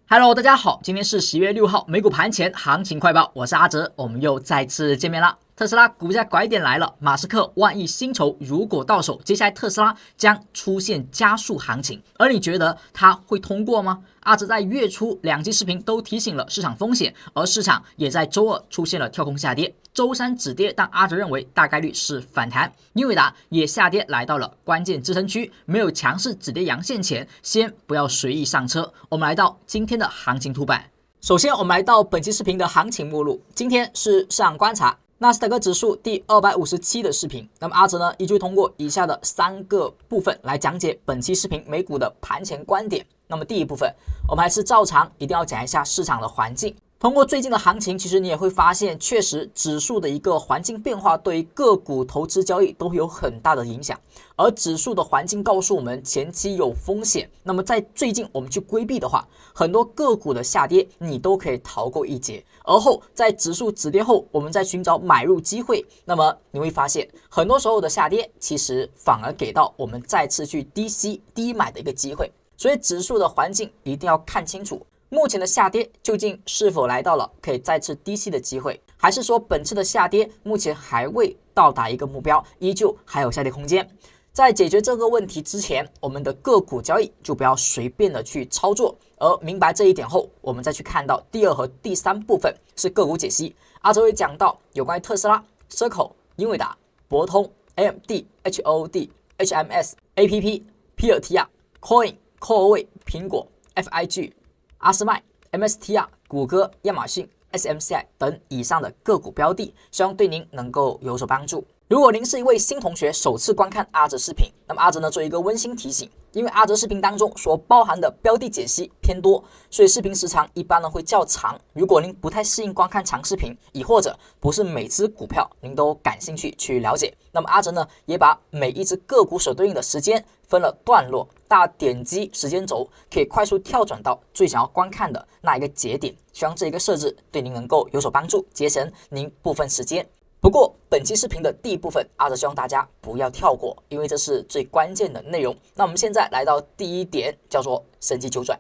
Hello，大家好，今天是10月6号，美股盘前行情快报，我是阿哲，我们又再次见面啦。特斯拉股价拐点来了，马斯克万亿薪酬如果到手，接下来特斯拉将出现加速行情，而你觉得它会通过吗？阿哲在月初2期视频都提醒了市场风险，而市场也在周二出现了跳空下跌，周三止跌，但阿哲认为大概率是反弹。英伟达也下跌来到了关键支撑区，没有强势止跌阳线前，先不要随意上车。我们来到今天的行情图版，首先我们来到本期视频的行情目录，今天是市场观察纳斯达克指数第257的视频。那么阿哲呢，依旧通过以下的3个部分来讲解本期视频美股的盘前观点。那么第一部分，我们还是照常一定要讲一下市场的环境。通过最近的行情，其实你也会发现，确实指数的一个环境变化对于个股投资交易都会有很大的影响。而指数的环境告诉我们前期有风险，那么在最近我们去规避的话，很多个股的下跌你都可以逃过一劫。而后在指数止跌后，我们再寻找买入机会，那么你会发现很多时候的下跌其实反而给到我们再次去低吸低买的一个机会。所以指数的环境一定要看清楚，目前的下跌究竟是否来到了可以再次低吸的机会，还是说本次的下跌目前还未到达一个目标，依旧还有下跌空间。在解决这个问题之前，我们的个股交易就不要随便的去操作。而明白这一点后，我们再去看到第二和第三部分是个股解析。阿哲会讲到有关于特斯拉、车口、英伟达、博通、AMD、HOD、HMS、APP、PLTR、Coin、科尔苹果、FIG、阿斯麦、MSTR、谷歌、亚马逊、SMCI 等以上的个股标的，希望对您能够有所帮助。如果您是一位新同学，首次观看阿哲视频，那么阿哲呢做一个温馨提醒，因为阿哲视频当中所包含的标的解析偏多，所以视频时长一般呢会较长。如果您不太适应观看长视频，亦或者不是每只股票您都感兴趣去了解，那么阿哲呢也把每一只个股所对应的时间分了段落，大家点击时间轴可以快速跳转到最想要观看的那一个节点。希望这一个设置对您能够有所帮助，节省您部分时间。不过本期视频的第一部分，阿哲希望大家不要跳过，因为这是最关键的内容。那我们现在来到第一点，叫做神奇九转。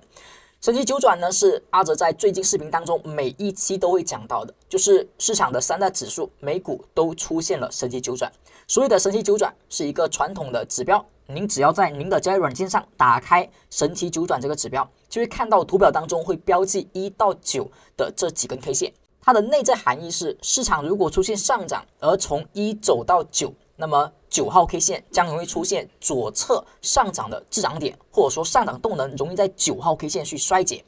神奇九转呢，是阿哲在最近视频当中每一期都会讲到的，就是市场的3大指数美股都出现了神奇九转。所谓的神奇九转是一个传统的指标，您只要在您的交易软件上打开神奇九转这个指标，就会看到图表当中会标记1到9的这几根 K 线。它的内在含义是，市场如果出现上涨，而从1走到9，那么9号 K 线将容易出现左侧上涨的滞涨点，或者说上涨动能容易在9号 K 线去衰竭。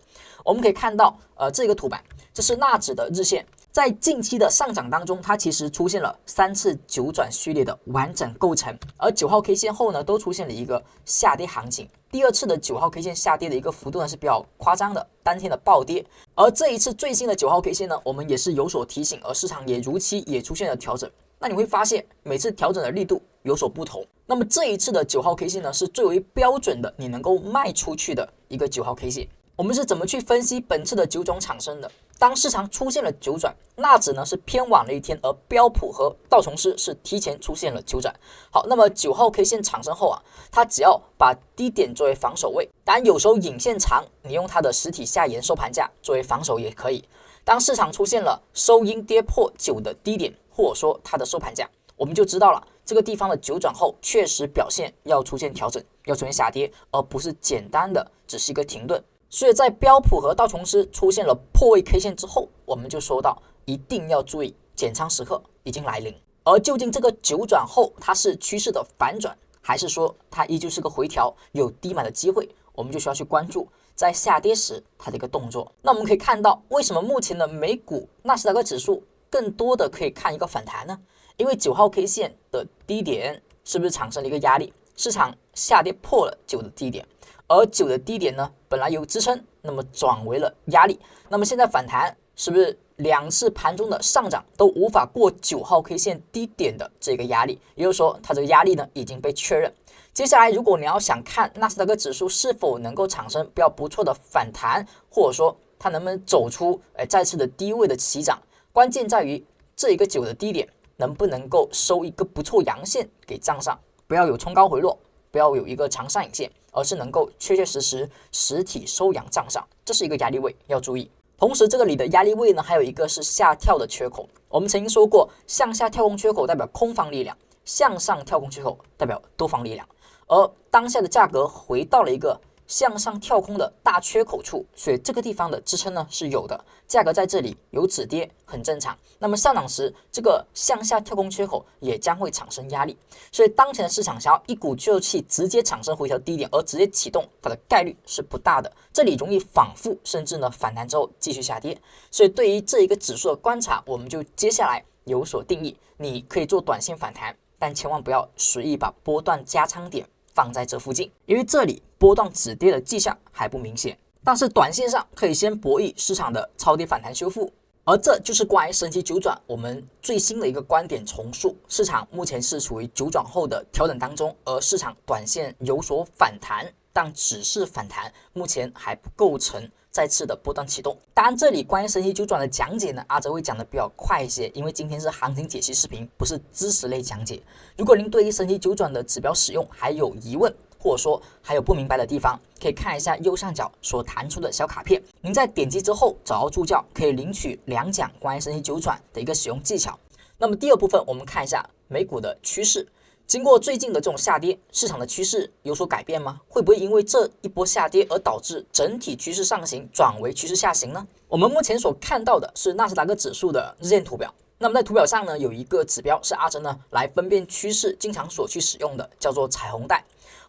我们可以看到，这个图板，这是纳指的日线，在近期的上涨当中，它其实出现了3次九转序列的完整构成，而9号 K 线后呢，都出现了一个下跌行情。第二次的9号 K 线下跌的一个幅度呢是比较夸张的，当天的暴跌。而这一次最新的9号 K 线呢，我们也是有所提醒，而市场也如期也出现了调整。那你会发现每次调整的力度有所不同。那么这一次的9号 K 线呢，是最为标准的，你能够卖出去的一个9号 K 线。我们是怎么去分析本次的九转产生的？当市场出现了九转，纳指呢是偏晚了一天，而标普和道琼斯是提前出现了九转。好，那么9号 K 线产生后啊，它只要把低点作为防守位，当然有时候影线长，你用它的实体下沿收盘价作为防守也可以。当市场出现了收阴跌破9的低点，或者说它的收盘价，我们就知道了这个地方的九转后确实表现要出现调整，要出现下跌，而不是简单的只是一个停顿。所以在标普和道琼斯出现了破位 K 线之后，我们就说到一定要注意减仓时刻已经来临。而究竟这个九转后它是趋势的反转，还是说它依旧是个回调，有低买的机会，我们就需要去关注在下跌时它的一个动作。那我们可以看到，为什么目前的美股纳斯达克指数更多的可以看一个反弹呢？因为9号 K 线的低点是不是产生了一个压力，市场下跌破了9的低点，而9的低点呢本来有支撑，那么转为了压力。那么现在反弹是不是2次盘中的上涨都无法过9号 K 线低点的这个压力？也就是说它这个压力呢已经被确认。接下来如果你要想看纳斯达克指数是否能够产生比较不错的反弹，或者说它能不能走出再次的低位的起涨，关键在于这一个9的低点能不能够收一个不错阳线给账上，不要有冲高回落，不要有一个长上影线，而是能够确确实实实体收阳账上，这是一个压力位，要注意。同时，这个里的压力位呢，还有一个是下跳的缺口。我们曾经说过，向下跳空缺口代表空方力量，向上跳空缺口代表多方力量。而当下的价格回到了一个向上跳空的大缺口处，所以这个地方的支撑呢是有的，价格在这里有止跌，很正常。那么上涨时，这个向下跳空缺口也将会产生压力，所以当前的市场想要一鼓作气直接产生回调低点而直接启动，它的概率是不大的，这里容易反复，甚至呢反弹之后继续下跌。所以对于这一个指数的观察，我们就接下来有所定义，你可以做短线反弹，但千万不要随意把波段加仓点放在这附近，因为这里波段止跌的迹象还不明显。但是短线上可以先博弈市场的超跌反弹修复，而这就是关于神奇九转我们最新的一个观点重塑。市场目前是处于九转后的调整当中，而市场短线有所反弹，但只是反弹，目前还不构成再次的波段启动。当然，这里关于神奇九转的讲解呢，阿哲会讲的比较快一些，因为今天是行情解析视频，不是知识类讲解。如果您对于神奇九转的指标使用还有疑问，或者说还有不明白的地方，可以看一下右上角所弹出的小卡片。您在点击之后找到助教，可以领取2讲关于神奇九转的一个使用技巧。那么第二部分，我们看一下美股的趋势。经过最近的这种下跌，市场的趋势有所改变吗？会不会因为这一波下跌而导致整体趋势上行转为趋势下行呢？我们目前所看到的是纳斯达克指数的日线图表。那么在图表上呢，有一个指标是阿哲呢来分辨趋势经常所去使用的，叫做彩虹带。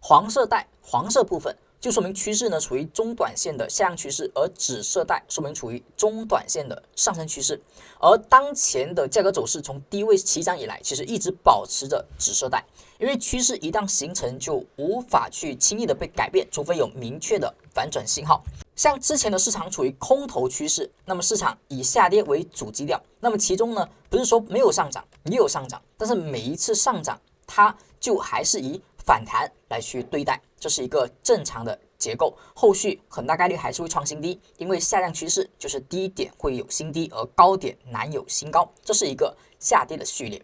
黄色带，黄色部分就说明趋势呢处于中短线的下降趋势，而紫色带说明处于中短线的上升趋势。而当前的价格走势从低位起涨以来，其实一直保持着紫色带，因为趋势一旦形成，就无法去轻易的被改变，除非有明确的反转信号。像之前的市场处于空头趋势，那么市场以下跌为主基调，那么其中呢不是说没有上涨，也有上涨，但是每一次上涨它就还是以反弹来去对待，这是一个正常的结构，后续很大概率还是会创新低，因为下降趋势就是低点会有新低，而高点难有新高，这是一个下跌的序列。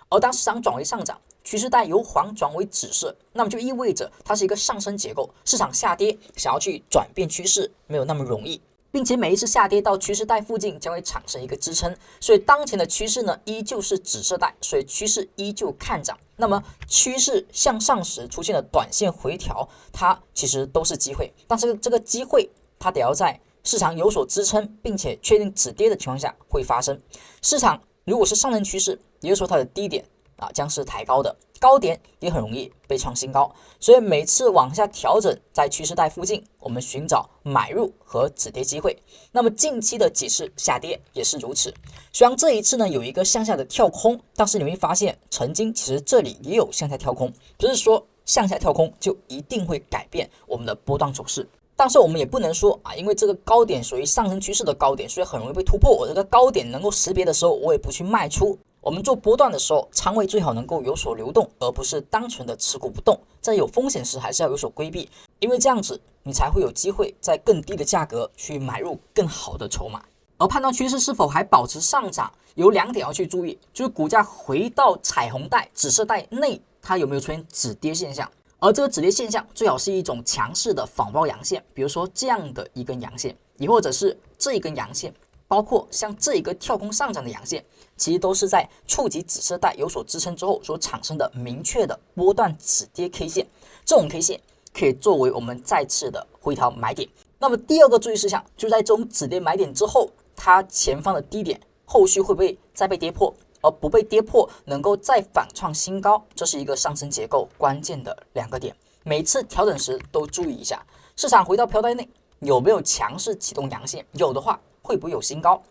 而当市场转为上涨，趋势带由黄转为紫色，那么就意味着它是一个上升结构，市场下跌想要去转变趋势没有那么容易，并且每一次下跌到趋势带附近将会产生一个支撑，所以当前的趋势呢依旧是紫色带，所以趋势依旧看涨。那么趋势向上时出现的短线回调，它其实都是机会，但是这个机会它得要在市场有所支撑并且确定止跌的情况下会发生。市场如果是上升趋势，也就是说它的低点将是抬高的，高点也很容易被创新高，所以每次往下调整在趋势带附近，我们寻找买入和止跌机会。那么近期的几次下跌也是如此，虽然这一次呢有一个向下的跳空，但是你会发现曾经其实这里也有向下跳空，不是说向下跳空就一定会改变我们的波段走势。但是我们也不能说因为这个高点属于上升趋势的高点，所以很容易被突破，我这个高点能够识别的时候我也不去卖出。我们做波段的时候，仓位最好能够有所流动，而不是单纯的持股不动。在有风险时还是要有所规避，因为这样子你才会有机会在更低的价格去买入更好的筹码。而判断趋势是否还保持上涨，有2点要去注意，就是股价回到彩虹带、紫色带内，它有没有出现止跌现象。而这个止跌现象最好是一种强势的仿包阳线，比如说这样的一根阳线，也或者是这一根阳线，包括像这一个跳空上涨的阳线，其实都是在触及紫色带有所支撑之后所产生的明确的波段止跌 K 线，这种 K 线可以作为我们再次的回调买点。那么第二个注意事项，就在这种止跌买点之后，它前方的低点后续会不会再被跌破，而不被跌破能够再反创新高，这是一个上升结构关键的2个点。每次调整时都注意一下，市场回到飘带内有没有强势启动阳线，有的话会不会有新高。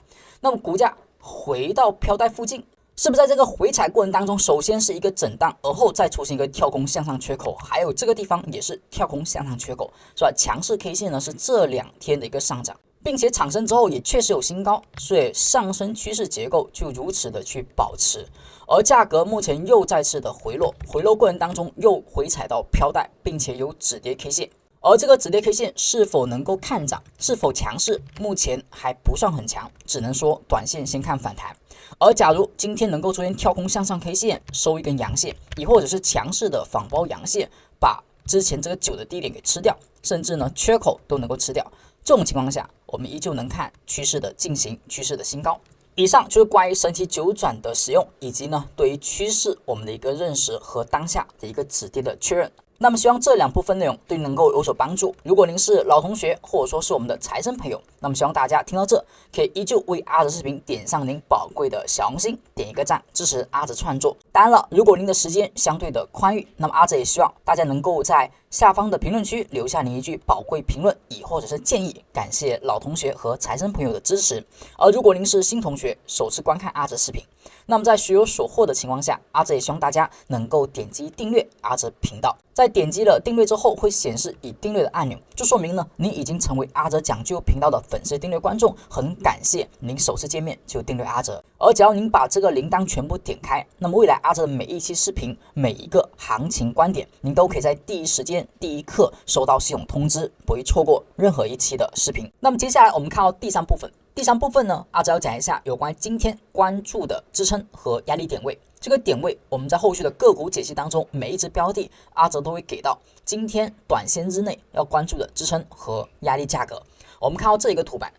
那么股价回到飘带附近，是不是在这个回踩过程当中，首先是一个震荡，而后再出现一个跳空向上缺口，还有这个地方也是跳空向上缺口，是吧？强势 K 线呢是这2天的一个上涨，并且产生之后也确实有新高，所以上升趋势结构就如此的去保持。而价格目前又再次的回落，回落过程当中又回踩到飘带，并且有止跌 K 线。而这个止跌 K 线是否能够看涨，是否强势，目前还不算很强，只能说短线先看反弹。而假如今天能够出现跳空向上 K 线，收一根阳线，亦或者是强势的仿包阳线，把之前这个9的低点给吃掉，甚至呢缺口都能够吃掉，这种情况下，我们依旧能看趋势的进行，趋势的新高。以上就是关于神奇九转的使用，以及呢对于趋势我们的一个认识和当下的一个止跌的确认。那么希望这2部分内容对你能够有所帮助。如果您是老同学，或者说是我们的财神朋友，那么希望大家听到这，可以依旧为阿哲视频点上您宝贵的小红心，点一个赞，支持阿哲创作。当然了，如果您的时间相对的宽裕，那么阿哲也希望大家能够在下方的评论区留下您一句宝贵评论，或者是建议，感谢老同学和财神朋友的支持。而如果您是新同学，首次观看阿哲视频，那么在学有所获的情况下，阿哲也希望大家能够点击订阅阿哲频道。在点击了订阅之后，会显示已订阅的按钮，就说明呢您已经成为阿哲讲究频道的粉丝订阅观众。很感谢您首次见面就订阅阿哲，而只要您把这个铃铛全部点开，那么未来阿哲的每一期视频，每一个行情观点，您都可以在第一时间、第一刻收到系统通知，不会错过任何一期的视频。那么接下来我们看到第3部分。第3部分呢，阿哲要讲一下有关今天关注的支撑和压力点位。这个点位我们在后续的个股解析当中，每一只标的阿哲都会给到今天短线日内要关注的支撑和压力价格。我们看到这一个图板，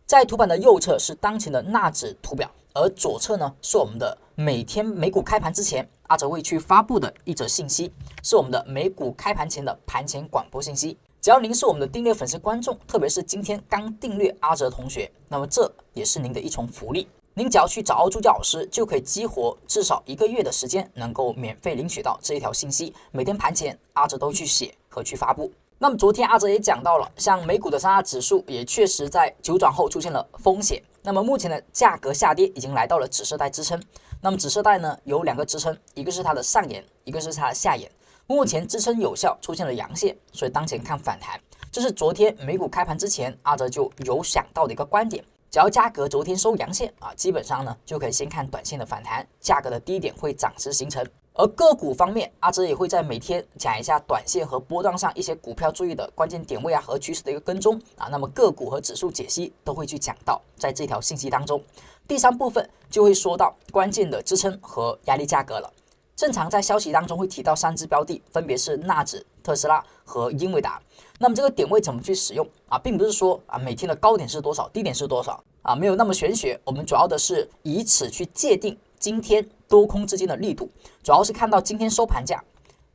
在图板的右侧是当前的纳指图表，而左侧呢是我们的每天美股开盘之前阿哲会去发布的一则信息，是我们的美股开盘前的盘前广播信息。只要您是我们的订阅粉丝观众，特别是今天刚订阅阿哲的同学，那么这也是您的一重福利。您只要去找助教老师，就可以激活至少1个月的时间，能够免费领取到这一条信息。每天盘前阿哲都去写和去发布。那么昨天阿哲也讲到了，像美股的3大指数也确实在九转后出现了风险。那么目前的价格下跌已经来到了紫色带支撑。那么紫色带呢有2个支撑，一个是它的上沿，一个是它的下沿。目前支撑有效，出现了阳线，所以当前看反弹。这是昨天美股开盘之前阿哲就有想到的一个观点。只要价格昨天收阳线基本上呢就可以先看短线的反弹，价格的低点会涨势形成。而个股方面，阿哲也会在每天讲一下短线和波段上一些股票注意的关键点位和趋势的一个跟踪那么个股和指数解析都会去讲到，在这条信息当中。第3部分就会说到关键的支撑和压力价格了。正常在消息当中会提到3只标的，分别是纳指、特斯拉和英伟达。那么这个点位怎么去使用并不是说每天的高点是多少，低点是多少没有那么玄学。我们主要的是以此去界定今天多空之间的力度，主要是看到今天收盘价，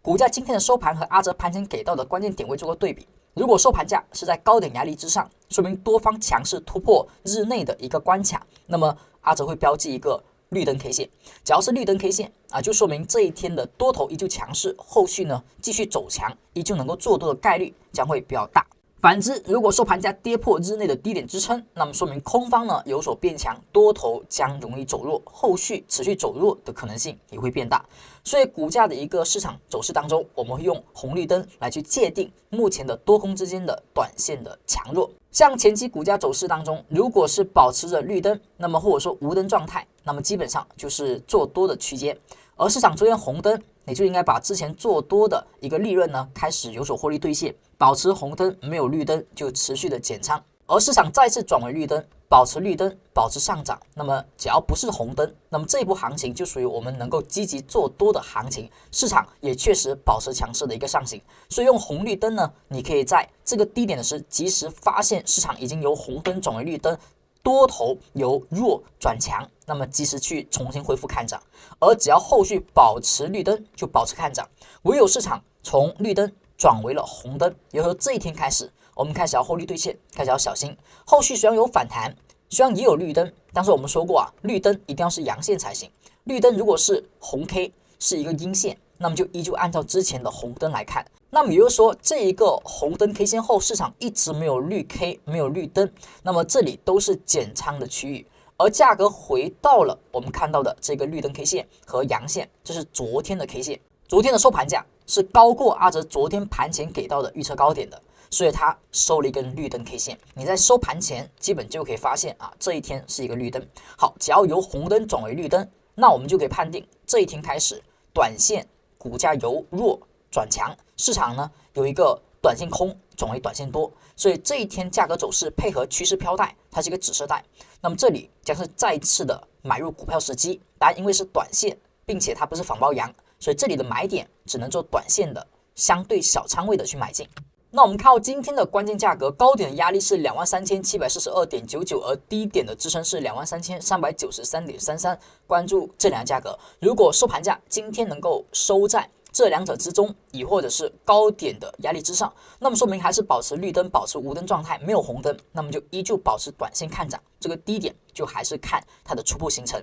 股价今天的收盘和阿哲盘前给到的关键点位做个对比。如果收盘价是在高点压力之上，说明多方强势突破日内的一个关卡，那么阿哲会标记一个绿灯 K 线，只要是绿灯 K 线就说明这一天的多头依旧强势，后续呢继续走强，依旧能够做多的概率将会比较大。反之，如果收盘价跌破日内的低点支撑，那么说明空方呢有所变强，多头将容易走弱，后续持续走弱的可能性也会变大。所以股价的一个市场走势当中，我们会用红绿灯来去界定目前的多空之间的短线的强弱。像前期股价走势当中，如果是保持着绿灯，那么或者说无灯状态，那么基本上就是做多的区间。而市场出现红灯，你就应该把之前做多的一个利润呢开始有所获利兑现，保持红灯没有绿灯就持续的减仓。而市场再次转为绿灯，保持绿灯，保持上涨，那么只要不是红灯，那么这一波行情就属于我们能够积极做多的行情，市场也确实保持强势的一个上行。所以用红绿灯呢，你可以在这个低点的时及时发现市场已经由红灯转为绿灯，多头由弱转强，那么及时去重新恢复看涨。而只要后续保持绿灯就保持看涨，唯有市场从绿灯转为了红灯，也就是说这一天开始我们开始要获利兑现，开始要小心。后续虽然有反弹，虽然也有绿灯，但是我们说过绿灯一定要是阳线才行。绿灯如果是红 K 是一个阴线，那么就依旧按照之前的红灯来看。那么也就是说，这一个红灯 K 线后，市场一直没有绿 K， 没有绿灯，那么这里都是减仓的区域。而价格回到了我们看到的这个绿灯 K 线和阳线，这是昨天的 K 线，昨天的收盘价是高过阿哲昨天盘前给到的预测高点的，所以它收了一根绿灯 K 线。你在收盘前基本就可以发现这一天是一个绿灯。好，只要由红灯转为绿灯，那我们就可以判定这一天开始，短线股价由弱转强，市场呢有一个短线空转为短线多，所以这一天价格走势配合趋势飘带，它是一个紫色带，那么这里将是再次的买入股票时机。当然因为是短线，并且它不是仿包阳，所以这里的买点只能做短线的相对小仓位的去买进。那我们看到今天的关键价格，高点的压力是23,742.99，而低点的支撑是23,393.33。关注这两个价格，如果收盘价今天能够收在这两者之中，亦或者是高点的压力之上，那么说明还是保持绿灯，保持无灯状态，没有红灯，那么就依旧保持短线看涨。这个低点就还是看它的初步形成。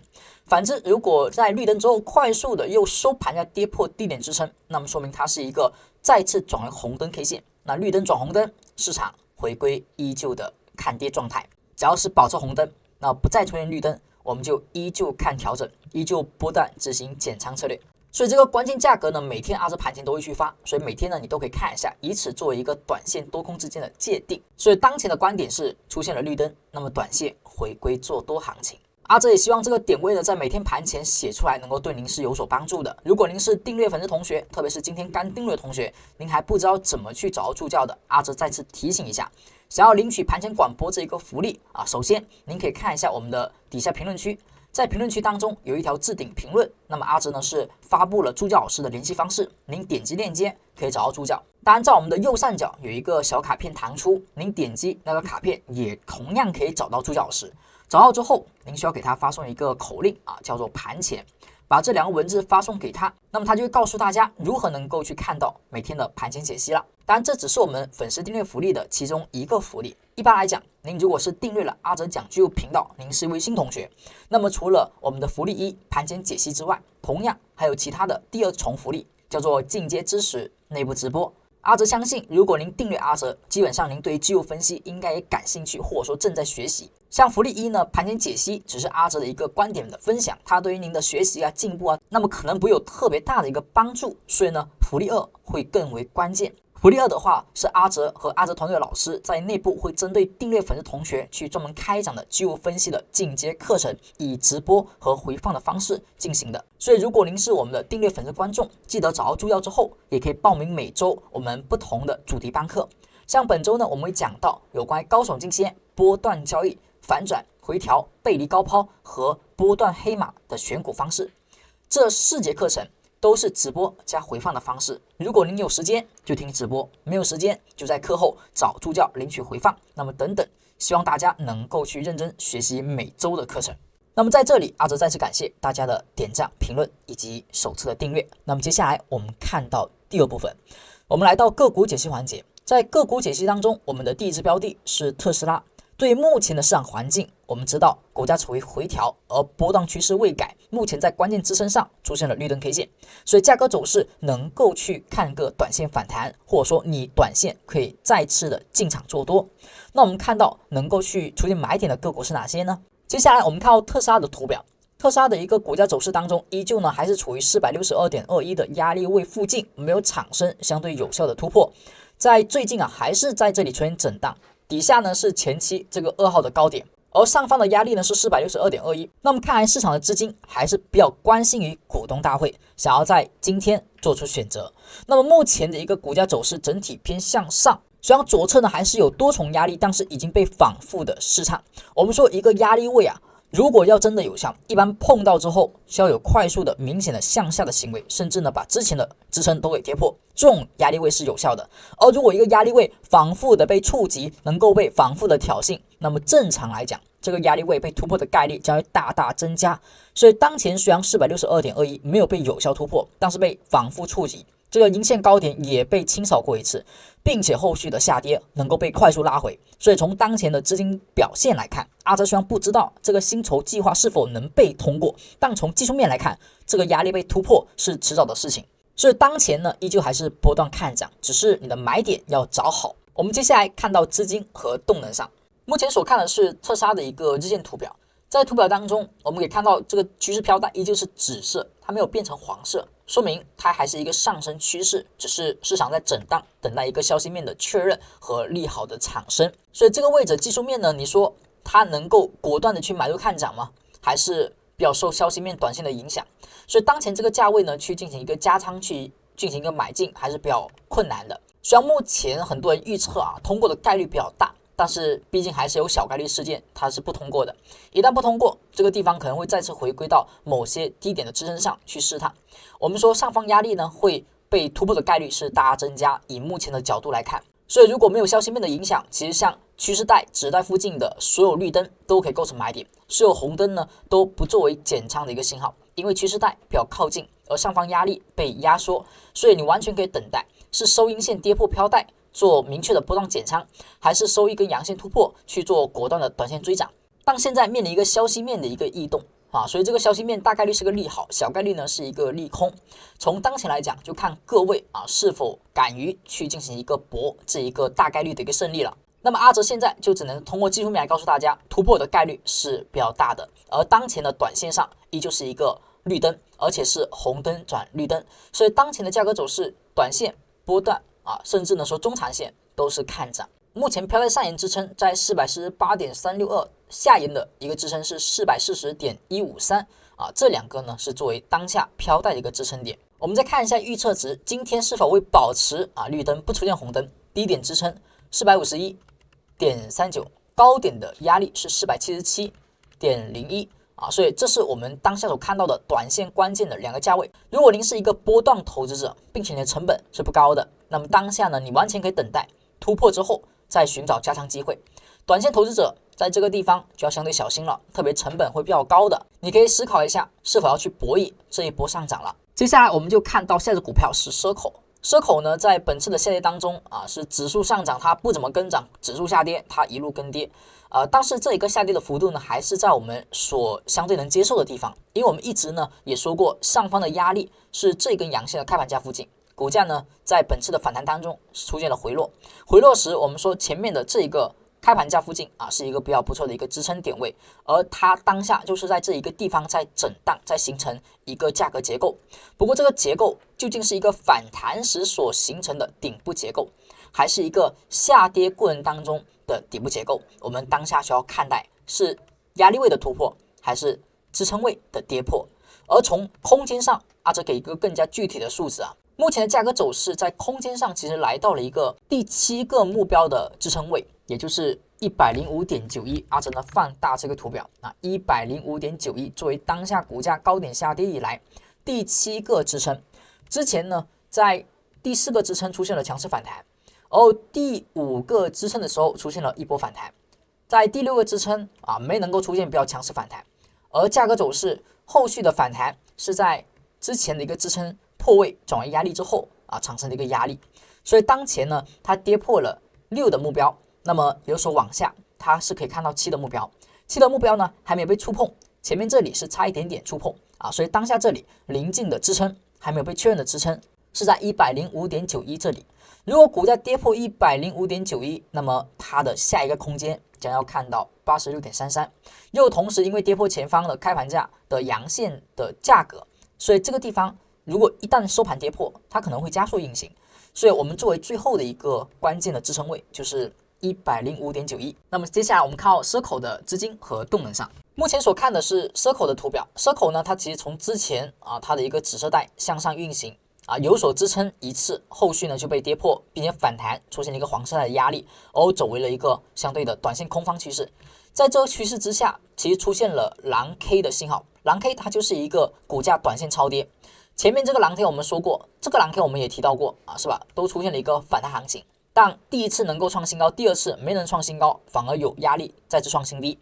反之，如果在绿灯之后快速的又收盘价跌破低点支撑，那么说明它是一个再次转为红灯 K 线。那绿灯转红灯，市场回归依旧的看跌状态。只要是保持红灯，那不再出现绿灯，我们就依旧看调整，依旧波段执行减仓策略。所以这个关键价格呢，每天阿哲盘前都会去发，所以每天呢你都可以看一下，以此作为一个短线多空之间的界定。所以当前的观点是出现了绿灯，那么短线回归做多行情。阿哲也希望这个点位呢，在每天盘前写出来，能够对您是有所帮助的。如果您是订阅粉丝同学，特别是今天刚订阅的同学，您还不知道怎么去找到助教的，阿哲再次提醒一下，想要领取盘前广播这一个福利啊，首先您可以看一下我们的底下评论区。在评论区当中有一条置顶评论，那么阿哲呢是发布了助教老师的联系方式，您点击链接可以找到助教。当然，在我们的右上角有一个小卡片弹出，您点击那个卡片也同样可以找到助教老师。找到之后，您需要给他发送一个口令啊，叫做盘前，把这两个文字发送给他，那么他就会告诉大家如何能够去看到每天的盘前解析了。当然，这只是我们粉丝订阅福利的其中一个福利。一般来讲，您如果是订阅了阿哲讲究频道，您是一位新同学，那么除了我们的福利一盘前解析之外，同样还有其他的第二重福利，叫做进阶知识内部直播。阿哲相信，如果您订阅阿哲，基本上您对技术分析应该也感兴趣，或者说正在学习。像福利一呢，盘前解析只是阿哲的一个观点的分享，它对于您的学习啊、进步啊，那么可能不会有特别大的一个帮助。所以呢，福利二会更为关键。福利二的话，是阿哲和阿哲团队的老师在内部会针对订阅粉丝同学去专门开展的技术分析的进阶课程，以直播和回放的方式进行的。所以如果您是我们的订阅粉丝观众，记得找到助教之后，也可以报名每周我们不同的主题班课。像本周呢，我们会讲到有关高手进阶、波段交易、反转、回调、背离高抛和波段黑马的选股方式。这4节课程都是直播加回放的方式。如果您有时间就听直播，没有时间就在课后找助教领取回放。那么等等，希望大家能够去认真学习每周的课程。那么在这里，阿哲再次感谢大家的点赞、评论以及首次的订阅。那么接下来我们看到第二部分，我们来到个股解析环节。在个股解析当中，我们的第一只标的是特斯拉。对于目前的市场环境，我们知道股价处于回调，而波段趋势未改，目前在关键支撑上出现了绿灯 K 线，所以价格走势能够去看个短线反弹，或者说你短线可以再次的进场做多。那我们看到能够去出现买点的个股是哪些呢？接下来我们看到特斯拉的图表，特斯拉的一个股价走势当中，依旧呢还是处于 462.21 的压力位附近，没有产生相对有效的突破，在最近还是在这里出现震荡。底下呢是前期这个2号的高点，而上方的压力呢是 462.21。 那么看来市场的资金还是比较关心于股东大会，想要在今天做出选择。那么目前的一个股价走势整体偏向上，虽然左侧呢还是有多重压力，但是已经被反复的试探。我们说一个压力位如果要真的有效，一般碰到之后需要有快速的明显的向下的行为，甚至呢把之前的支撑都给跌破，这种压力位是有效的。而如果一个压力位反复的被触及，能够被反复的挑衅，那么正常来讲，这个压力位被突破的概率将会大大增加。所以当前虽然 462.21 没有被有效突破，但是被反复触及，这个阴线高点也被清扫过一次，并且后续的下跌能够被快速拉回。所以从当前的资金表现来看，阿哲虽然不知道这个薪酬计划是否能被通过，但从技术面来看，这个压力被突破是迟早的事情。所以当前呢，依旧还是波段看涨，只是你的买点要找好。我们接下来看到资金和动能上，目前所看的是特斯拉的一个日线图表。在图表当中，我们可以看到这个趋势飘带依旧是紫色，它没有变成黄色，说明它还是一个上升趋势，只是市场在震荡，等待一个消息面的确认和利好的产生。所以这个位置技术面呢，你说它能够果断的去买入看涨吗？还是比较受消息面短线的影响？所以当前这个价位呢，去进行一个加仓，去进行一个买进，还是比较困难的。虽然目前很多人预测通过的概率比较大，但是毕竟还是有小概率事件它是不通过的。一旦不通过，这个地方可能会再次回归到某些低点的支撑上去试探。我们说上方压力呢会被突破的概率是大增加，以目前的角度来看。所以如果没有消息面的影响，其实像趋势带、指带附近的所有绿灯都可以构成买点，所有红灯呢都不作为减仓的一个信号，因为趋势带比较靠近，而上方压力被压缩，所以你完全可以等待是收阴线跌破飘带做明确的波段减仓，还是收一根阳线突破去做果断的短线追涨。但现在面临一个消息面的一个异动所以这个消息面大概率是个利好，小概率呢是一个利空。从当前来讲，就看各位是否敢于去进行一个搏这一个大概率的一个胜利了。那么阿哲现在就只能通过技术面来告诉大家，突破的概率是比较大的，而当前的短线上依旧是一个绿灯，而且是红灯转绿灯，所以当前的价格走势，短线波段甚至呢说中长线都是看涨。目前飘带上沿支撑在 448.362， 下沿的一个支撑是 440.153 这两个呢是作为当下飘带的一个支撑点。我们再看一下预测值，今天是否会保持绿灯不出现红灯，低点支撑 451.39， 高点的压力是 477.01所以这是我们当下所看到的短线关键的两个价位。如果您是一个波段投资者，并且你的成本是不高的，那么当下呢你完全可以等待突破之后再寻找加仓机会。短线投资者在这个地方就要相对小心了，特别成本会比较高的，你可以思考一下是否要去博弈这一波上涨了。接下来我们就看到下只股票是Circle呢，在本次的下跌当中是指数上涨它不怎么跟涨，指数下跌它一路跟跌但是这一个下跌的幅度呢还是在我们所相对能接受的地方，因为我们一直呢也说过，上方的压力是这根阳线的开盘价附近，股价呢在本次的反弹当中出现了回落时，我们说前面的这一个开盘价附近是一个比较不错的一个支撑点位，而它当下就是在这一个地方在震荡，在形成一个价格结构。不过这个结构究竟是一个反弹时所形成的顶部结构，还是一个下跌过程当中的底部结构，我们当下需要看待是压力位的突破，还是支撑位的跌破。而从空间上阿哲给一个更加具体的数字目前的价格走势在空间上其实来到了一个第7个目标的支撑位，也就是105.91。阿哲呢放大这个图表105.91作为当下股价高点下跌以来第7个支撑。之前呢在第4个支撑出现了强势反弹，而第5个支撑的时候出现了一波反弹，在第6个支撑没能够出现比较强势反弹，而价格走势后续的反弹是在之前的一个支撑破位转为压力之后产生的一个压力，所以当前呢它跌破了6的目标，那么有所往下，它是可以看到7的目标，7的目标呢还没有被触碰，前面这里是差一点点触碰所以当下这里临近的支撑还没有被确认的支撑是在105.91这里。如果股价跌破105.91，那么它的下一个空间将要看到86.33，又同时因为跌破前方的开盘价的阳线的价格，所以这个地方如果一旦收盘跌破，它可能会加速运行，所以我们作为最后的一个关键的支撑位就是105.91。那么接下来我们看到 Circle 的资金和动能上，目前所看的是 Circle 的图表。 Circle 呢它其实从之前它的一个紫色带向上运行有所支撑一次，后续呢就被跌破，并且反弹出现了一个黄色带的压力，而走为了一个相对的短线空方趋势。在这个趋势之下，其实出现了蓝 K 的信号，蓝 K 它就是一个股价短线超跌。前面这个蓝 K 我们说过，这个蓝 K 我们也提到过是吧，都出现了一个反弹行情，但第一次能够创新高，第二次没能创新高，反而有压力再次创新低。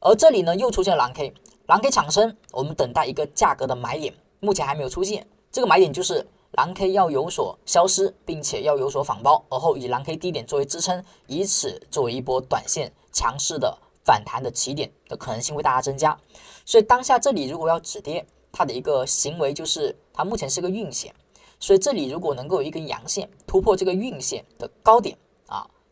而这里呢又出现了蓝 K， 蓝 K 产生，我们等待一个价格的买点，目前还没有出现。这个买点就是蓝 K 要有所消失，并且要有所反包，而后以蓝 K 低点作为支撑，以此作为一波短线强势的反弹的起点的可能性会大大增加。所以当下这里如果要止跌，它的一个行为就是它目前是个运线，所以这里如果能够有一根阳线突破这个运线的高点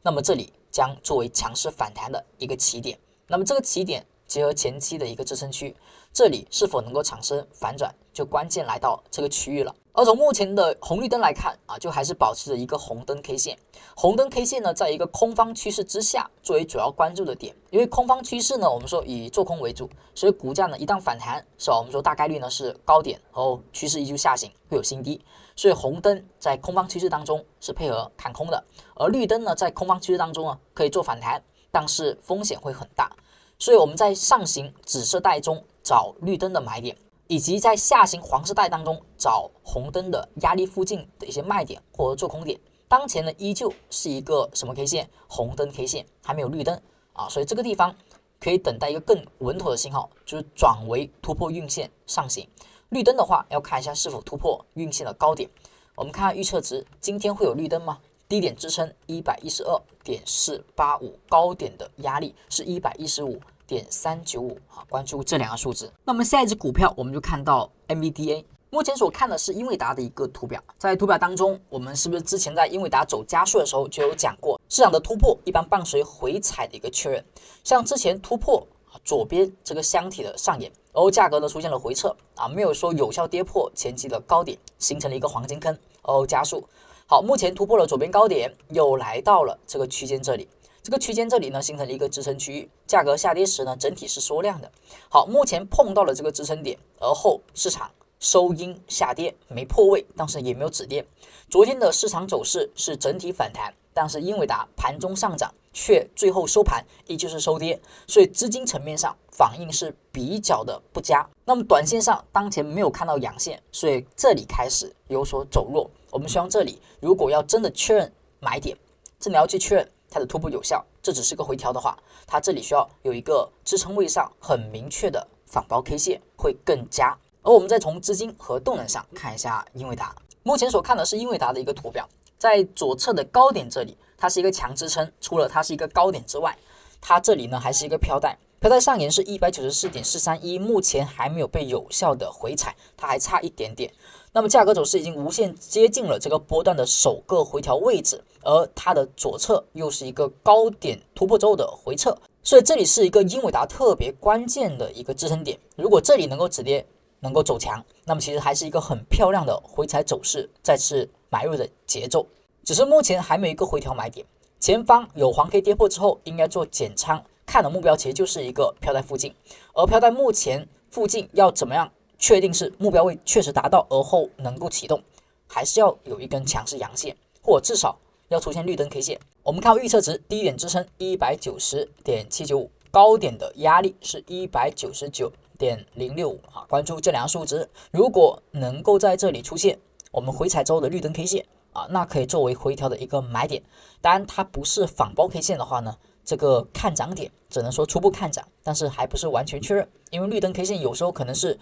那么这里将作为强势反弹的一个起点。那么这个起点结合前期的一个支撑区，这里是否能够产生反转，就关键来到这个区域了。而从目前的红绿灯来看就还是保持着一个红灯 K 线。红灯 K 线呢，在一个空方趋势之下作为主要关注的点，因为空方趋势呢，我们说以做空为主，所以股价呢一旦反弹，是吧？我们说大概率呢是高点，然后趋势依旧下行，会有新低。所以红灯在空方趋势当中是配合看空的，而绿灯呢在空方趋势当中呢可以做反弹，但是风险会很大。所以我们在上行紫色带中找绿灯的买点，以及在下行黄色带当中找红灯的压力附近的一些卖点或者做空点，当前呢依旧是一个什么 K 线？红灯 K 线，还没有绿灯啊，所以这个地方可以等待一个更稳妥的信号，就是转为突破运线上行。绿灯的话，要看一下是否突破运线的高点。我们看看预测值，今天会有绿灯吗？低点支撑112.485，高点的压力是115.395啊，关注这两个数字。那么下一只股票，我们就看到 NVDA。目前所看的是英伟达的一个图表，在图表当中，我们是不是之前在英伟达走加速的时候就有讲过，市场的突破一般伴随回踩的一个确认，像之前突破左边这个箱体的上沿，然后价格呢出现了回撤啊，没有说有效跌破前期的高点，形成了一个黄金坑，然后加速。好，目前突破了左边高点，又来到了这个区间这里。这个区间这里呢，形成了一个支撑区域，价格下跌时呢，整体是缩量的。好，目前碰到了这个支撑点，而后市场收阴下跌，没破位，但是也没有止跌。昨天的市场走势是整体反弹，但是英伟达盘中上涨，却最后收盘依旧是收跌，所以资金层面上反应是比较的不佳。那么短线上当前没有看到阳线，所以这里开始有所走弱。我们希望这里如果要真的确认买点，真的要去确认它的突破有效，这只是个回调的话，它这里需要有一个支撑位上很明确的反包 K 线会更佳。而我们再从资金和动能上看一下英伟达，目前所看的是英伟达的一个图表，在左侧的高点这里，它是一个强支撑，除了它是一个高点之外，它这里呢还是一个飘带，飘带上沿是194.431，目前还没有被有效的回踩，它还差一点点。那么价格走势已经无限接近了这个波段的首个回调位置，而它的左侧又是一个高点突破之后的回撤，所以这里是一个英伟达特别关键的一个支撑点。如果这里能够止跌，能够走强，那么其实还是一个很漂亮的回踩走势，再次买入的节奏。只是目前还没有一个回调买点，前方有黄 K 跌破之后，应该做减仓，看的目标其实就是一个飘带附近，而飘带目前附近要怎么样确定是目标位确实达到，而后能够启动，还是要有一根强势阳线，或者至少要出现绿灯 K 线。我们看预测值，低点支撑190.795，高点的压力是199.065啊，关注这两个数值，如果能够在这里出现我们回踩之后的绿灯 K 线啊，那可以作为回调的一个买点。当然，它不是反包 K 线的话呢，这个看涨点只能说初步看涨，但是还不是完全确认，因为绿灯 K 线有时候可能是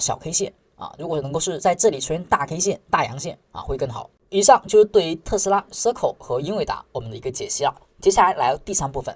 小 K 线啊，如果能够是在这里出现大 K 线、大阳线啊，会更好。以上就是对于特斯拉、Circle 和英伟达我们的一个解析了。接下来来到第三部分，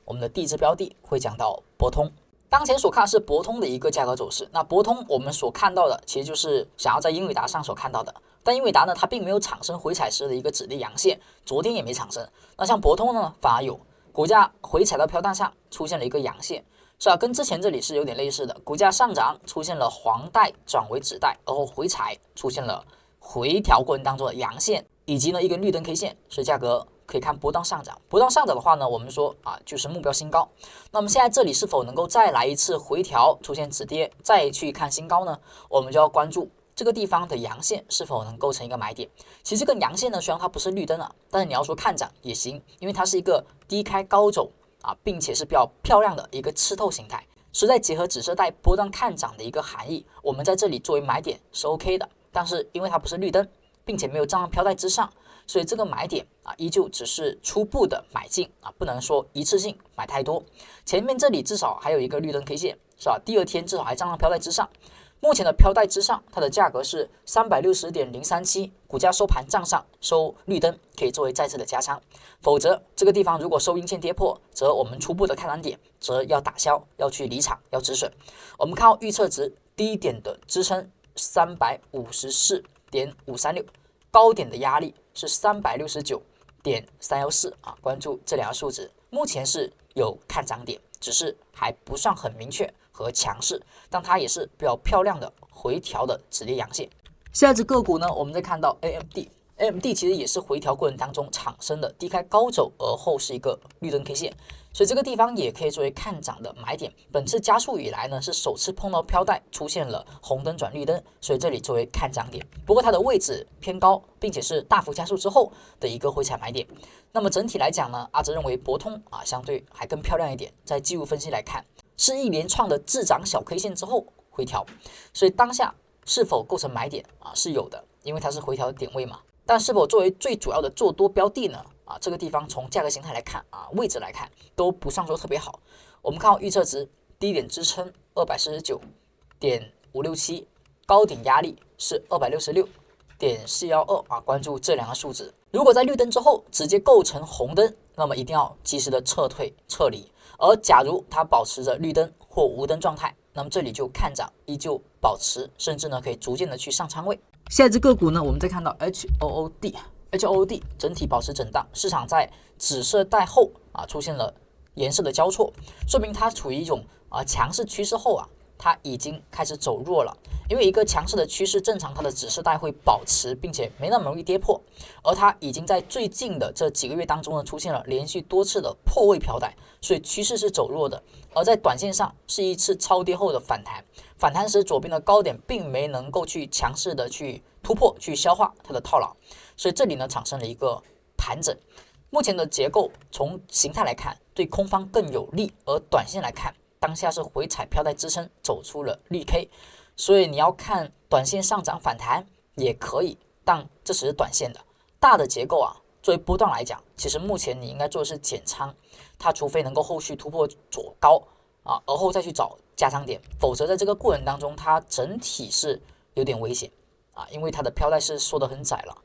我们的第一支标的会讲到博通。当前所看的是博通的一个价格走势，那博通我们所看到的其实就是想要在英伟达上所看到的，但英伟达呢它并没有产生回踩时的一个止跌阳线，昨天也没产生。那像博通呢反而有，股价回踩到飘带上出现了一个阳线，是吧？跟之前这里是有点类似的，股价上涨出现了黄带转为紫带，然后回踩出现了回调过程当中的阳线，以及呢一个绿灯 K 线，所以价格可以看波段上涨。波段上涨的话呢，我们说就是目标新高。那么现在这里是否能够再来一次回调，出现止跌，再去看新高呢？我们就要关注这个地方的阳线是否能构成一个买点。其实这个阳线呢，虽然它不是绿灯啊，但是你要说看涨也行，因为它是一个低开高走并且是比较漂亮的一个吃透形态，实在结合紫色带波段看涨的一个含义，我们在这里作为买点是 OK 的。但是因为它不是绿灯，并且没有站到飘带之上，所以这个买点依旧只是初步的买进不能说一次性买太多。前面这里至少还有一个绿灯 K 线，是吧？第二天至少还站到飘带之上。目前的飘带之上，它的价格是360.037，股价收盘账上收绿灯，可以作为再次的加仓。否则这个地方如果收阴线跌破，则我们初步的看涨点则要打消，要去离场，要止损。我们看到预测值，低点的支撑354.536，高点的压力是369.314关注这两个数值，目前是有看涨点，只是还不算很明确和强势，但它也是比较漂亮的回调的止跌阳线。下一只个股呢，我们再看到 AMD 其实也是回调过程当中产生的低开高走，而后是一个绿灯 K 线，所以这个地方也可以作为看涨的买点。本次加速以来呢，是首次碰到飘带出现了红灯转绿灯，所以这里作为看涨点。不过它的位置偏高，并且是大幅加速之后的一个回踩买点。那么整体来讲呢，阿哲认为博通相对还更漂亮一点。在技术分析来看，是一连串的滞涨小 K 线之后回调，所以当下是否构成买点是有的，因为它是回调的点位嘛。但是否作为最主要的做多标的呢？这个地方从价格形态来看位置来看都不上说特别好。我们看到预测值低点支撑249.567，高点压力是266.412关注这两个数值。如果在绿灯之后直接构成红灯，那么一定要及时的撤退撤离。而假如它保持着绿灯或无灯状态，那么这里就看涨依旧保持，甚至呢可以逐渐的去上仓位。下一只个股呢，我们再看到 HOOD 整体保持震荡，市场在紫色带后出现了颜色的交错，说明它处于一种强势趋势后它已经开始走弱了。因为一个强势的趋势，正常它的紫色带会保持，并且没那么容易跌破，而它已经在最近的这几个月当中呢，出现了连续多次的破位飘带，所以趋势是走弱的。而在短线上是一次超跌后的反弹，反弹时左边的高点并没能够去强势的去突破，去消化它的套牢，所以这里呢产生了一个盘整。目前的结构从形态来看对空方更有利，而短线来看当下是回踩飘带支撑走出了绿 K， 所以你要看短线上涨反弹也可以，但这只是短线的。大的结构作为波段来讲，其实目前你应该做的是减仓，它除非能够后续突破左高而后再去找加仓点，否则在这个过程当中它整体是有点危险因为它的飘带是缩得很窄了，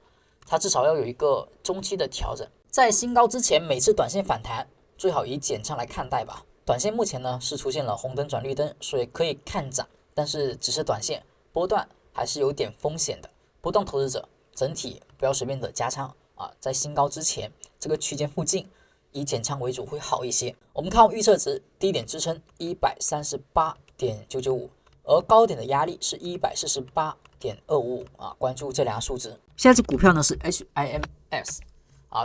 它至少要有一个中期的调整。在新高之前，每次短线反弹最好以减仓来看待吧。短线目前呢是出现了红灯转绿灯，所以可以看涨，但是只是短线，波段还是有点风险的。波段投资者整体不要随便的加仓在新高之前这个区间附近以减仓为主会好一些。我们看预测值低点支撑138.995，而高点的压力是148.255关注这两个数值。下一只股票呢是 HIMS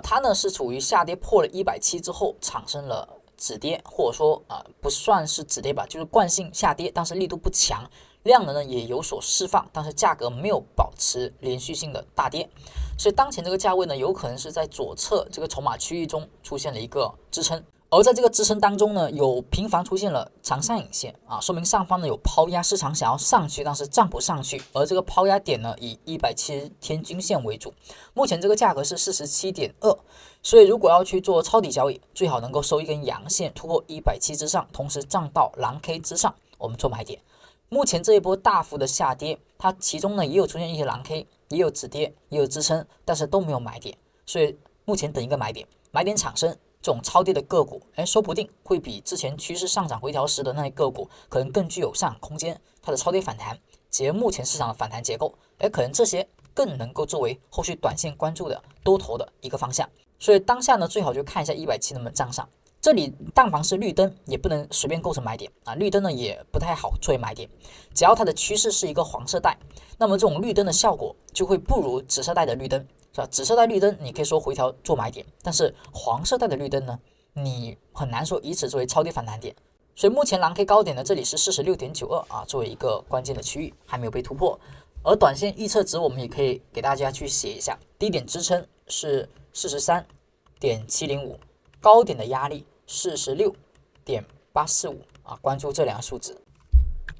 它呢是处于下跌破了170之后产生了止跌，或者说不算是止跌吧，就是惯性下跌，但是力度不强，量能呢也有所释放，但是价格没有保持连续性的大跌，所以当前这个价位呢有可能是在左侧这个筹码区域中出现了一个支撑，而在这个支撑当中呢有频繁出现了长上影线说明上方呢有抛压，市场想要上去但是站不上去，而这个抛压点呢以170天均线为主，目前这个价格是 47.2， 所以如果要去做抄底交易，最好能够收一根阳线突破170之上，同时站到蓝 K 之上，我们做买点。目前这一波大幅的下跌，它其中呢也有出现一些蓝 K， 也有止跌，也有支撑，但是都没有买点，所以目前等一个买点，买点产生，这种超跌的个股说不定会比之前趋势上涨回调时的那些个股可能更具有上涨空间，它的超跌反弹结合目前市场的反弹结构可能这些更能够作为后续短线关注的多头的一个方向。所以当下呢最好就看一下170能不能站上，这里但凡是绿灯也不能随便构成买点绿灯呢也不太好作为买点，只要它的趋势是一个黄色带，那么这种绿灯的效果就会不如紫色带的绿灯，是吧？紫色带绿灯你可以说回调做买点，但是黄色带的绿灯呢你很难说以此作为超跌反弹点，所以目前蓝 K 高点呢这里是 46.92作为一个关键的区域还没有被突破，而短线预测值我们也可以给大家去写一下，低点支撑是43.705，高点的压力46.845关注这两个数值。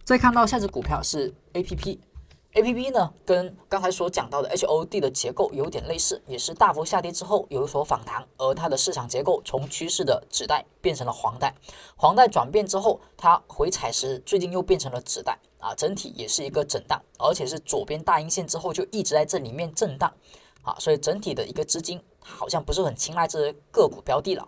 再看到下只股票是 APP 呢跟刚才所讲到的 HOD 的结构有点类似，也是大幅下跌之后有所反弹，而它的市场结构从趋势的紫带变成了黄带，黄带转变之后它回踩时最近又变成了紫带整体也是一个震荡，而且是左边大阴线之后就一直在这里面震荡所以整体的一个资金好像不是很青睐这个股标的了。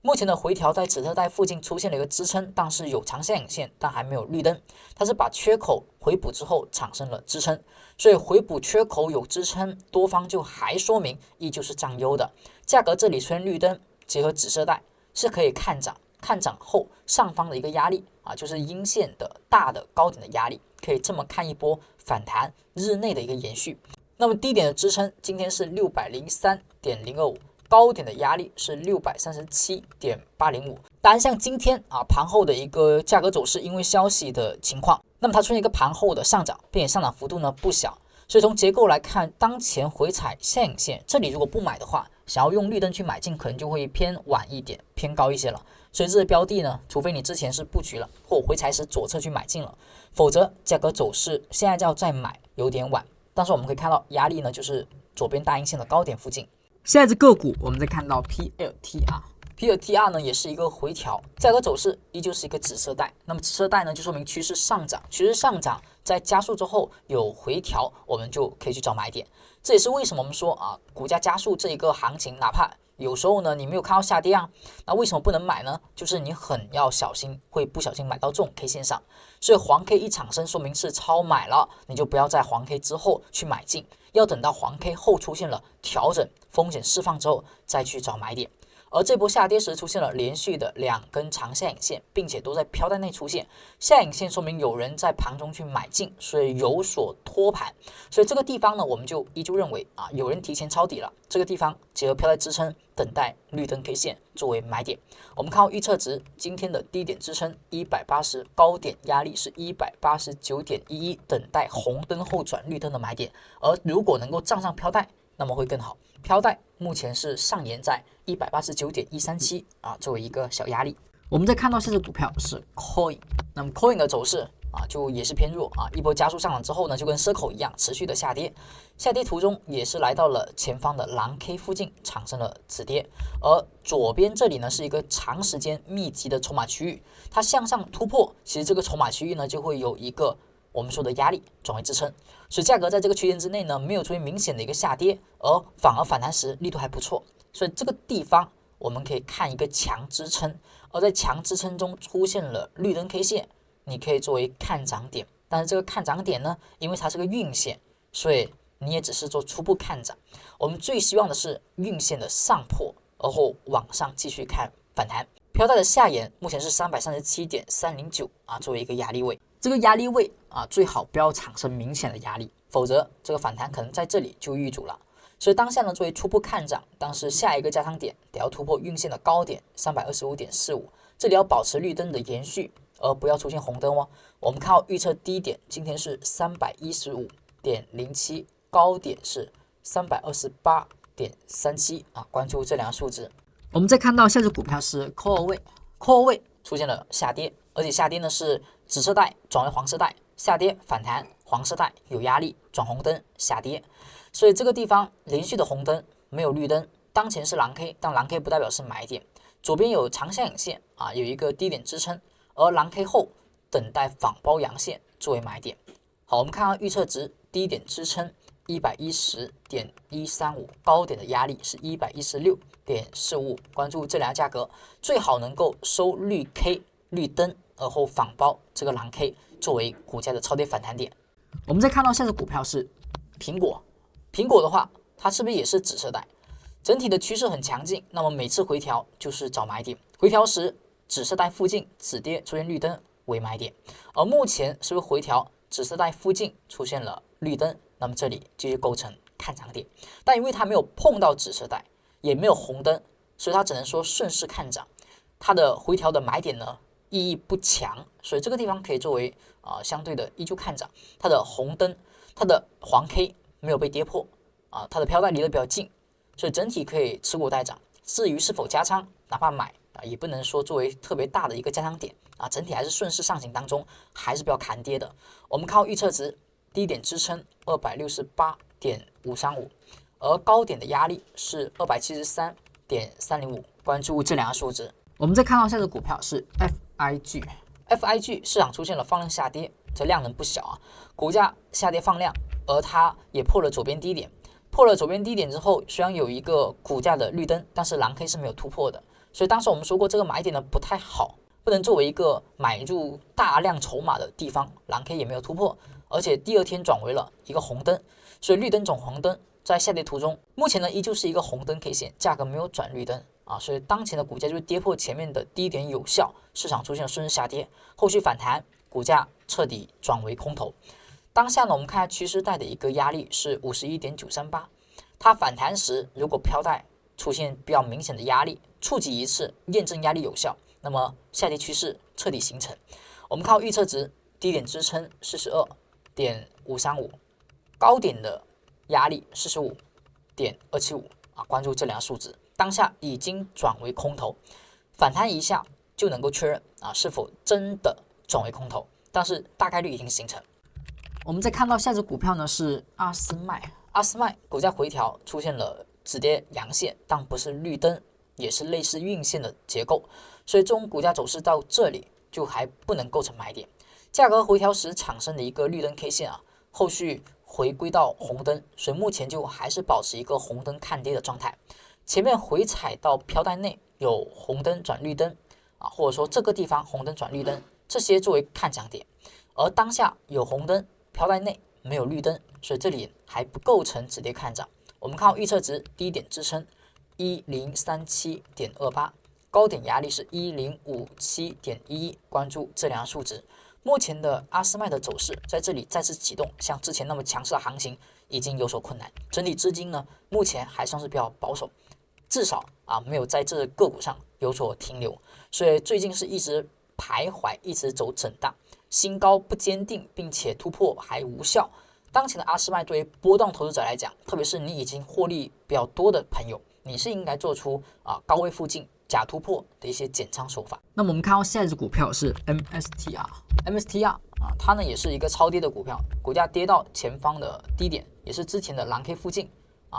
目前的回调在紫色带附近出现了一个支撑，但是有长下影线，但还没有绿灯，它是把缺口回补之后产生了支撑，所以回补缺口有支撑，多方就还说明依旧是占优的。价格这里出现绿灯，结合紫色带是可以看涨，看涨后上方的一个压力就是阴线的大的高点的压力，可以这么看一波反弹日内的一个延续。那么低点的支撑今天是 603.025，高点的压力是 637.805。 当然像今天盘后的一个价格走势，因为消息的情况，那么它出现一个盘后的上涨，并且上涨幅度呢不小，所以从结构来看，当前回踩下影线，这里如果不买的话，想要用绿灯去买进可能就会偏晚一点，偏高一些了。所以这个标的呢，除非你之前是布局了或回踩时左侧去买进了，否则价格走势现在要再买有点晚。但是我们可以看到压力呢就是左边大阴线的高点附近。下一只个股我们再看到 PLTR。PLTR 呢也是一个回调，价格走势依旧是一个紫色带。那么紫色带呢就说明趋势上涨，趋势上涨在加速之后有回调，我们就可以去找买点。这也是为什么我们说股价加速这一个行情，哪怕有时候呢你没有看到下跌那为什么不能买呢？就是你很要小心，会不小心买到这种 K 线上。所以黄 K 一产生，说明是超买了，你就不要在黄 K 之后去买进，要等到黄 K 后出现了调整，风险释放之后再去找买点。而这波下跌时出现了连续的2根长下影线，并且都在飘带内出现。下影线说明有人在盘中去买进，所以有所托盘。所以这个地方呢，我们就依旧认为有人提前抄底了。这个地方结合飘带支撑，等待绿灯 K 线作为买点。我们看到预测值，今天的低点支撑180，高点压力是189.11，等待红灯后转绿灯的买点。而如果能够站上飘带，那么会更好。飘带目前是上沿在189.137作为一个小压力。我们再看到这只股票是 Coin， 那么 Coin 的走势就也是偏弱一波加速上涨之后呢，就跟蛇口一样持续的下跌，下跌途中也是来到了前方的蓝 K 附近产生了止跌，而左边这里呢是一个长时间密集的筹码区域，它向上突破，其实这个筹码区域呢就会有一个我们说的压力转为支撑，所以价格在这个区间之内呢没有出现明显的一个下跌，而反而反弹时力度还不错，所以这个地方我们可以看一个强支撑，而在强支撑中出现了绿灯 K 线，你可以作为看涨点，但是这个看涨点呢，因为它是个运线，所以你也只是做初步看涨。我们最希望的是运线的上破，而后往上继续看反弹。飘带的下沿目前是337.309作为一个压力位，这个压力位最好不要产生明显的压力，否则这个反弹可能在这里就遇阻了。所以当下呢，作为初步看涨，但是下一个加仓点得要突破运线的高点325.45，这里要保持绿灯的延续，而不要出现红灯哦。我们看到预测低点今天是315.07，高点是328.37关注这两个数字。我们再看到下只股票是 Core 位出现了下跌，而且下跌呢是紫色带转为黄色带，下跌反弹，黄色带有压力转红灯下跌，所以这个地方连续的红灯没有绿灯，当前是蓝 K， 但蓝 K 不代表是买点，左边有长下影线有一个低点支撑，而蓝 K 后等待反包阳线作为买点。好，我们看到预测值，低点支撑110.135，高点的压力是116.45，关注这两个价格，最好能够收绿 K 绿灯，而后反包这个蓝 K 作为股价的超跌反弹点。我们再看到下只股票是苹果，苹果的话，它是不是也是紫色带？整体的趋势很强劲，那么每次回调就是找买点，回调时紫色带附近止跌出现绿灯为买点，而目前是不是回调紫色带附近出现了绿灯，那么这里继续构成看涨点，但因为它没有碰到紫色带，也没有红灯，所以它只能说顺势看涨，它的回调的买点呢意义不强，所以这个地方可以作为相对的依旧看涨。它的红灯，它的黄 K 没有被跌破它的飘带离得比较近，所以整体可以持股待涨。至于是否加仓，哪怕买也不能说作为特别大的一个加仓点整体还是顺势上行当中，还是比较看跌的。我们看预测值，低点支撑268.535，而高点的压力是273.305，关注这两个数字。我们再看到下只股票是 FIG 市场出现了放量下跌，这量能不小股价下跌放量，而它也破了左边低点，破了左边低点之后，虽然有一个股价的绿灯，但是蓝 K 是没有突破的，所以当时我们说过这个买点呢不太好，不能作为一个买入大量筹码的地方，蓝 K 也没有突破，而且第二天转为了一个红灯，所以绿灯转红灯在下跌途中，目前呢依旧是一个红灯 K 线，价格没有转绿灯所以当前的股价就是跌破前面的低点有效，市场出现了顺势下跌，后续反弹，股价彻底转为空头。当下呢，我们看下趋势带的一个压力是51.938，它反弹时如果飘带出现比较明显的压力，触及一次验证压力有效，那么下跌趋势彻底形成。我们看预测值，低点支撑42.535，高点的压力45.275关注这两个数字。当下已经转为空头，反弹一下就能够确认是否真的转为空头，但是大概率已经形成。我们再看到下只股票呢是阿斯麦阿斯麦股价回调出现了止跌阳线，但不是绿灯，也是类似晕线的结构，所以这种股价走势到这里就还不能构成买点。价格回调时产生的一个绿灯 K 线后续回归到红灯，所以目前就还是保持一个红灯看跌的状态。前面回踩到飘带内有红灯转绿灯或者说这个地方红灯转绿灯，这些作为看涨点。而当下有红灯，飘带内没有绿灯，所以这里还不构成止跌看涨。我们看到预测值低点支撑 1037.28， 高点压力是 1057.11， 关注这两个数值。目前的阿斯麦的走势在这里再次启动，像之前那么强势的行情已经有所困难。整体资金呢，目前还算是比较保守，至少没有在这个股上有所停留，所以最近是一直徘徊，一直走震荡，新高不坚定，并且突破还无效。当前的阿斯麦对于波段投资者来讲，特别是你已经获利比较多的朋友，你是应该做出高位附近假突破的一些减仓手法。那么我们看到下一只股票是 MSTR，它呢也是一个超跌的股票，股价跌到前方的低点，也是之前的蓝 K 附近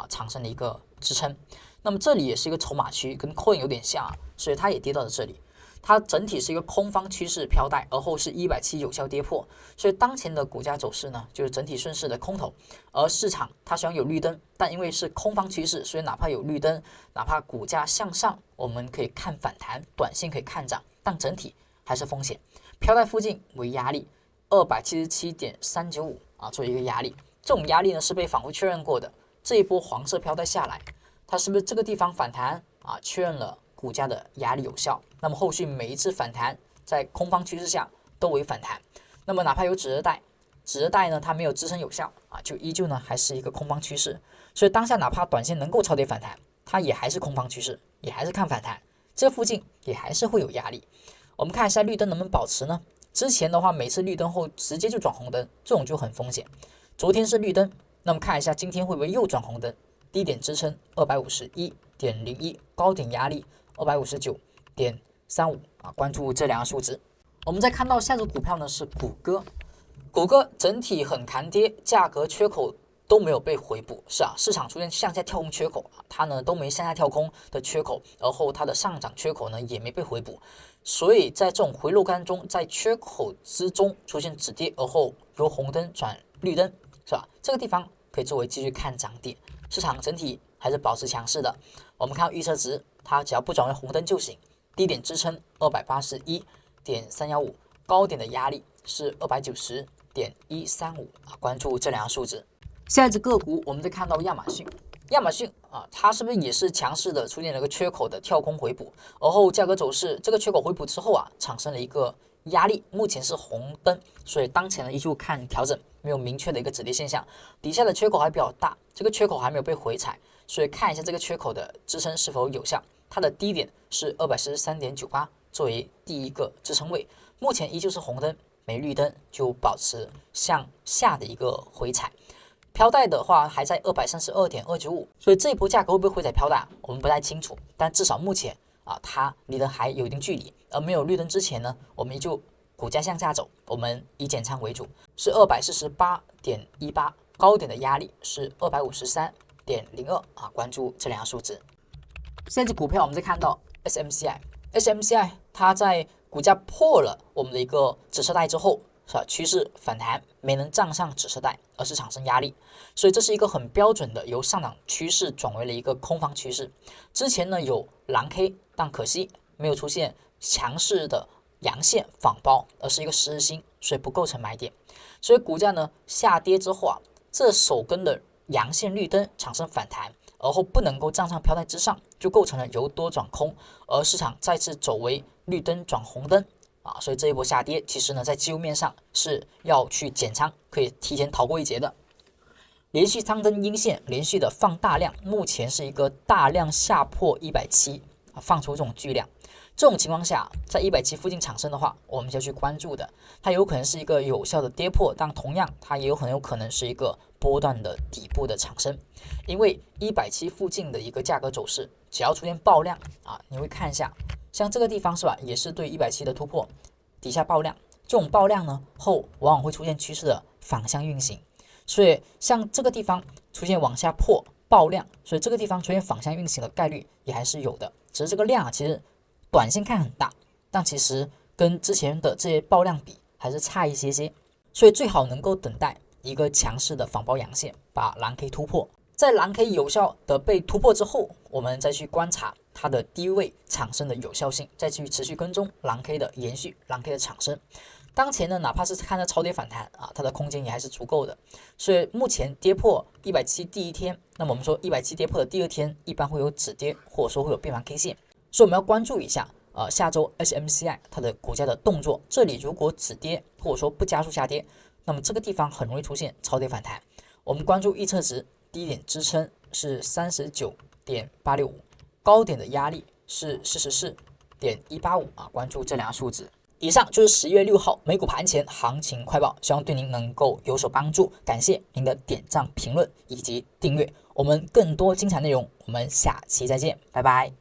产生了一个支撑。那么这里也是一个筹码区，跟 Coin 有点像所以它也跌到了这里。它整体是一个空方趋势飘带，而后是170有效跌破，所以当前的股价走势呢，就是整体顺势的空头。而市场它虽然有绿灯，但因为是空方趋势，所以哪怕有绿灯，哪怕股价向上，我们可以看反弹，短线可以看涨，但整体还是风险。飘带附近为压力277.395作为一个压力，这种压力呢是被反复确认过的。这一波黄色飘带下来，它是不是这个地方反弹确认了股价的压力有效，那么后续每一次反弹在空方趋势下都为反弹。那么哪怕有止热带，止热带呢它没有支撑有效就依旧呢还是一个空方趋势。所以当下哪怕短线能够超跌反弹，它也还是空方趋势，也还是看反弹，这附近也还是会有压力。我们看一下绿灯能不能保持呢？之前的话每次绿灯后直接就转红灯，这种就很风险。昨天是绿灯，那么看一下今天会不会又转红灯？低点支撑251.01，高点压力259.35关注这两个数值。我们再看到下一只股票呢是谷歌，谷歌整体很扛跌，价格缺口都没有被回补，市场出现向下跳空缺口它呢都没向下跳空的缺口，而后它的上涨缺口呢也没被回补，所以在这种回落干中，在缺口之中出现止跌，而后由红灯转绿灯，这个地方可以作为继续看涨点。市场整体还是保持强势的。我们看到预测值，它只要不转为红灯就行。低点支撑281.315，高点的压力是290.135关注这两个数值。下一只个股，我们再看到亚马逊。亚马逊它是不是也是强势的出现了一个缺口的跳空回补，而后价格走势这个缺口回补之后产生了一个压力，目前是红灯，所以当前呢依旧看调整，没有明确的一个止跌现象。底下的缺口还比较大，这个缺口还没有被回踩，所以看一下这个缺口的支撑是否有效。它的低点是243.98，作为第一个支撑位，目前依旧是红灯，没绿灯，就保持向下的一个回踩。飘带的话还在232.295，所以这一波价格会不会回踩飘带我们不太清楚，但至少目前它离得还有一定距离。而没有绿灯之前呢，我们依旧股价向下走，我们以减仓为主，是248.18，高点的压力是253.02关注这两个数值。下一只股票我们再看到 SMCI 它在股价破了我们的一个止蝕带之后趋势反弹没能站上止蝕带，而是产生压力，所以这是一个很标准的由上涨趋势转为了一个空方趋势。之前呢有蓝 K， 但可惜没有出现强势的阳线仿包，而是一个十日星，所以不构成买点。所以股价呢下跌之后这首根的阳线绿灯产生反弹，而后不能够站上飘带之上，就构成了由多转空，而市场再次走为绿灯转红灯所以这一波下跌其实呢在技术面上是要去减仓，可以提前逃过一劫的。连续三根阴线连续的放大量，目前是一个大量下破170放出这种巨量，这种情况下在170附近产生的话，我们就要去关注的，它有可能是一个有效的跌破，但同样它也很有可能是一个波段的底部的产生。因为170附近的一个价格走势只要出现爆量你会看一下像这个地方是吧，也是对170的突破，底下爆量，这种爆量呢后往往会出现趋势的反向运行，所以像这个地方出现往下破爆量，所以这个地方出现反向运行的概率也还是有的。只是这个量啊，其实短线看很大，但其实跟之前的这些爆量比还是差一些些，所以最好能够等待一个强势的反包阳线，把蓝 K 突破。在蓝 K 有效的被突破之后，我们再去观察它的低位产生的有效性，再去持续跟踪蓝 K 的延续，蓝 K 的产生。当前呢，哪怕是看到超跌反弹啊，它的空间也还是足够的。所以目前跌破170第一天，那么我们说170跌破的第二天，一般会有止跌，或者说会有变盘 K 线，所以我们要关注一下下周 SMCI 它的股价的动作。这里如果止跌，或者说不加速下跌，那么这个地方很容易出现超跌反弹。我们关注预测值，低点支撑是39.865，高点的压力是44.185啊，关注这两个数值。以上就是11月6号美股盘前行情快报，希望对您能够有所帮助。感谢您的点赞、评论以及订阅，我们更多精彩内容，我们下期再见，拜拜。